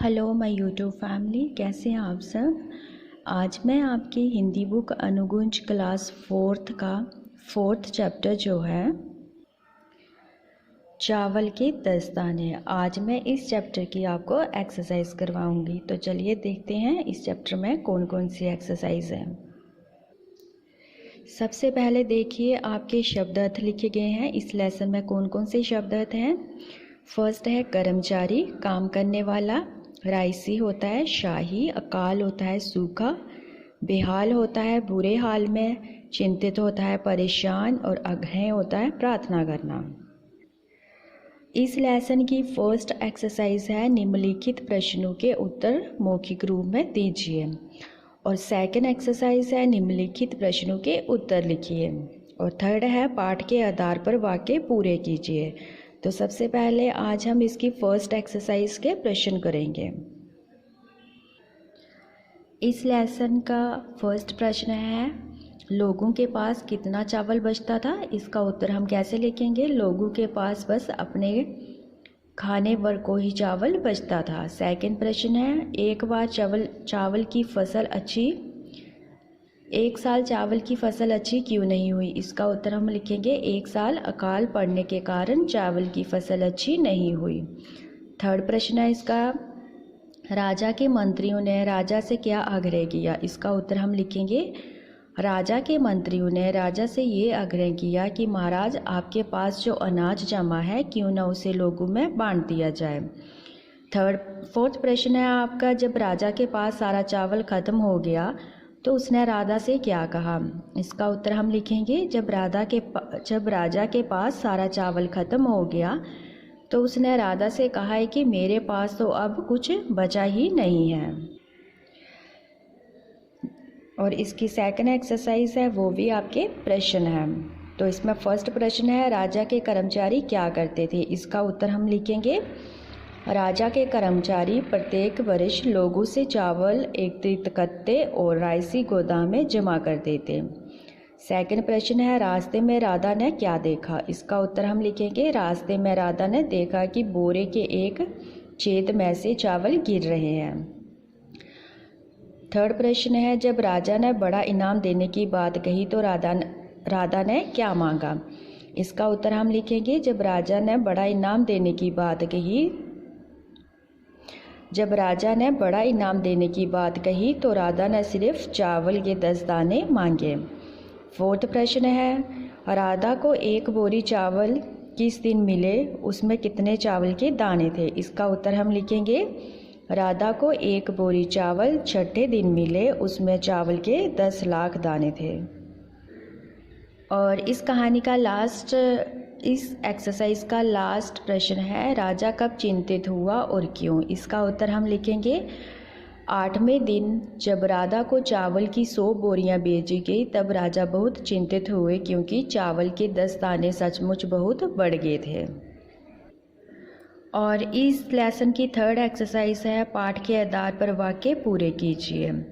Hello my YouTube family, कैसे हैं आप सब। आज मैं आपकी हिंदी बुक अनुगुंज क्लास फोर्थ का फोर्थ चैप्टर जो है चावल के 10 दाने, आज मैं इस चैप्टर की आपको एक्सरसाइज करवाऊंगी। तो चलिए देखते हैं इस चैप्टर में कौन कौन सी एक्सरसाइज है। सबसे पहले देखिए आपके शब्द अर्थ लिखे गए हैं। इस लेसन में कौन कौन से शब्द अर्थ हैं। फर्स्ट है कर्मचारी, काम करने वाला। राइसी होता है शाही। अकाल होता है सूखा। बेहाल होता है बुरे हाल में। चिंतित होता है परेशान। और अग्रह होता है प्रार्थना करना। इस लेसन की फर्स्ट एक्सरसाइज है निम्नलिखित प्रश्नों के उत्तर मौखिक रूप में दीजिए। और सेकंड एक्सरसाइज है निम्नलिखित प्रश्नों के उत्तर लिखिए। और थर्ड है पाठ के आधार पर वाक्य पूरे कीजिए। तो सबसे पहले आज हम इसकी फर्स्ट एक्सरसाइज के प्रश्न करेंगे। इस लेसन का फर्स्ट प्रश्न है लोगों के पास कितना चावल बचता था। इसका उत्तर हम कैसे लिखेंगे। लोगों के पास बस अपने खाने भर को ही चावल बचता था। सेकंड प्रश्न है एक बार चावल की फसल अच्छी एक साल चावल की फसल अच्छी क्यों नहीं हुई। इसका उत्तर हम लिखेंगे एक साल अकाल पड़ने के कारण चावल की फसल अच्छी नहीं हुई। थर्ड प्रश्न है इसका राजा के मंत्रियों ने राजा से क्या आग्रह किया। इसका उत्तर हम लिखेंगे राजा के मंत्रियों ने राजा से ये आग्रह किया कि महाराज आपके पास जो अनाज जमा है क्यों न उसे लोगों में बांट दिया जाए। फोर्थ प्रश्न है आपका जब राजा के पास सारा चावल खत्म हो गया तो उसने राधा से क्या कहा। इसका उत्तर हम लिखेंगे जब राजा के पास सारा चावल खत्म हो गया तो उसने राधा से कहा है कि मेरे पास तो अब कुछ बचा ही नहीं है। और इसकी सेकंड एक्सरसाइज है वो भी आपके प्रश्न है। तो इसमें फर्स्ट प्रश्न है राजा के कर्मचारी क्या करते थे। इसका उत्तर हम लिखेंगे राजा के कर्मचारी प्रत्येक वर्ष लोगों से चावल एकत्रित करते और राइसी गोदाम में जमा कर देते। सेकंड प्रश्न है रास्ते में राधा ने क्या देखा। इसका उत्तर हम लिखेंगे रास्ते में राधा ने देखा कि बोरे के एक छेद में से चावल गिर रहे हैं। थर्ड प्रश्न है जब राजा ने बड़ा इनाम देने की बात कही तो राधा ने क्या मांगा। इसका उत्तर हम लिखेंगे जब राजा ने बड़ा इनाम देने की बात कही तो राधा ने सिर्फ चावल के 10 दाने मांगे। फोर्थ प्रश्न है राधा को एक बोरी चावल किस दिन मिले, उसमें कितने चावल के दाने थे। इसका उत्तर हम लिखेंगे राधा को एक बोरी चावल छठे दिन मिले, उसमें चावल के 10 लाख दाने थे। और इस एक्सरसाइज का लास्ट प्रश्न है राजा कब चिंतित हुआ और क्यों। इसका उत्तर हम लिखेंगे 8वें दिन जब राधा को चावल की 100 बोरियां बेची गई तब राजा बहुत चिंतित हुए क्योंकि चावल के 10 दाने सचमुच बहुत बढ़ गए थे। और इस लेसन की थर्ड एक्सरसाइज है पाठ के आधार पर वाक्य पूरे कीजिए।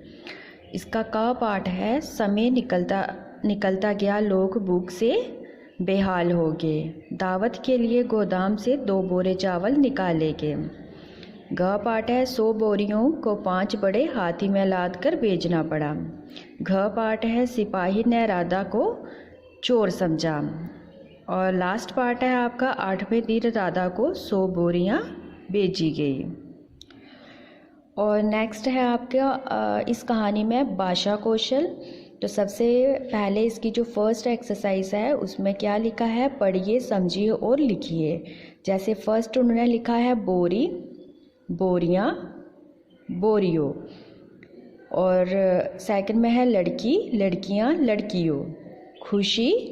इसका क पाठ है समय निकलता गया लोग भूख से बेहाल हो गए। दावत के लिए गोदाम से 2 बोरे चावल निकाले गए। घ पाठ है 100 बोरियों को 5 बड़े हाथी में लाद कर बेचना पड़ा। घ पाठ है सिपाही ने राधा को चोर समझा। और लास्ट पार्ट है आपका 8वें दिन राधा को 100 बोरियां बेची गई। और नेक्स्ट है आपका इस कहानी में भाषा कौशल। तो सबसे पहले इसकी जो फर्स्ट एक्सरसाइज है उसमें क्या लिखा है पढ़िए समझिए और लिखिए। जैसे फर्स्ट उन्होंने लिखा है बोरी बोरियां बोरियों। और सेकंड में है लड़की लड़कियां लड़कियों। खुशी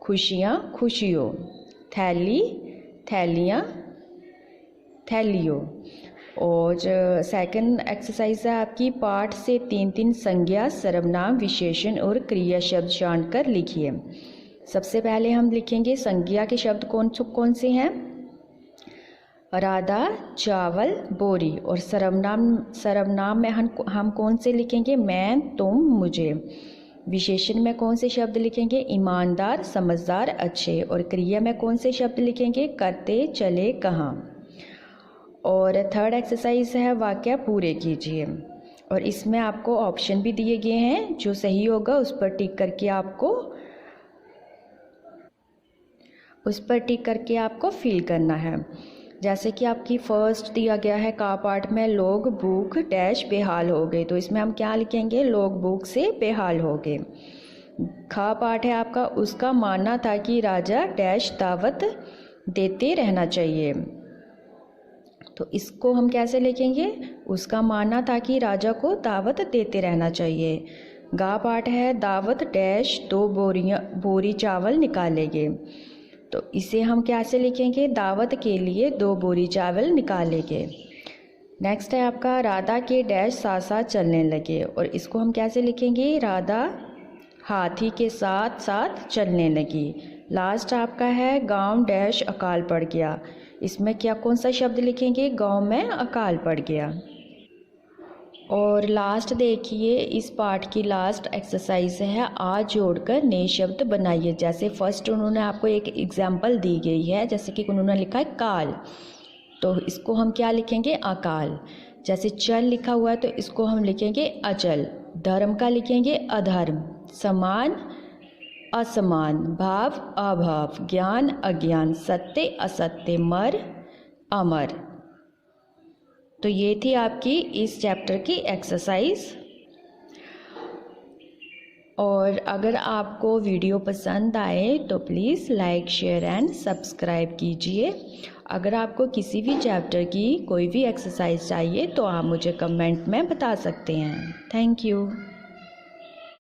खुशियाँ खुशियों। थैली थैलियाँ थैलियों। और सेकंड एक्सरसाइज है आपकी पाठ से 3 संज्ञा सर्वनाम विशेषण और क्रिया शब्द छांटकर लिखिए। सबसे पहले हम लिखेंगे संज्ञा के शब्द कौन से हैं। राधा चावल बोरी। और सर्वनाम में हम कौन से लिखेंगे मैं तुम मुझे। विशेषण में कौन से शब्द लिखेंगे ईमानदार समझदार अच्छे। और क्रिया में कौन से शब्द लिखेंगे करते चले कहाँ। और थर्ड एक्सरसाइज है वाक्य पूरे कीजिए, और इसमें आपको ऑप्शन भी दिए गए हैं, जो सही होगा उस पर टिक करके आपको फिल करना है। जैसे कि आपकी फर्स्ट दिया गया है का पार्ट में, लोग भूख डैश बेहाल हो गए, तो इसमें हम क्या लिखेंगे, लोग भूख से बेहाल हो गए। खा पार्ट है आपका, उसका मानना था कि राजा डैश दावत देते रहना चाहिए, तो इसको हम कैसे लिखेंगे, उसका मानना था कि राजा को दावत देते रहना चाहिए। गा पार्ट है, दावत डैश 2 बोरी चावल निकालेंगे, तो इसे हम कैसे लिखेंगे, दावत के लिए 2 बोरी चावल निकालेंगे। नेक्स्ट है आपका, राधा के डैश साथ साथ चलने लगे, और इसको हम कैसे लिखेंगे, राधा हाथी के साथ साथ चलने लगी। लास्ट आपका है, गांव डैश अकाल पड़ गया, इसमें कौन सा शब्द लिखेंगे, गांव में अकाल पड़ गया। और लास्ट देखिए, इस पार्ट की लास्ट एक्सरसाइज है, आज जोड़कर नए शब्द बनाइए। जैसे फर्स्ट उन्होंने आपको एक एग्जाम्पल दी गई है, जैसे कि उन्होंने लिखा है काल, तो इसको हम क्या लिखेंगे, अकाल। जैसे चल लिखा हुआ है तो इसको हम लिखेंगे अचल। धर्म का लिखेंगे अधर्म, समान असमान, भाव अभाव, ज्ञान अज्ञान, सत्य असत्य, मर अमर। तो ये थी आपकी इस चैप्टर की एक्सरसाइज। और अगर आपको वीडियो पसंद आए तो please like share and subscribe कीजिए। अगर आपको किसी भी चैप्टर की कोई भी एक्सरसाइज चाहिए तो आप मुझे कमेंट में बता सकते हैं। Thank you.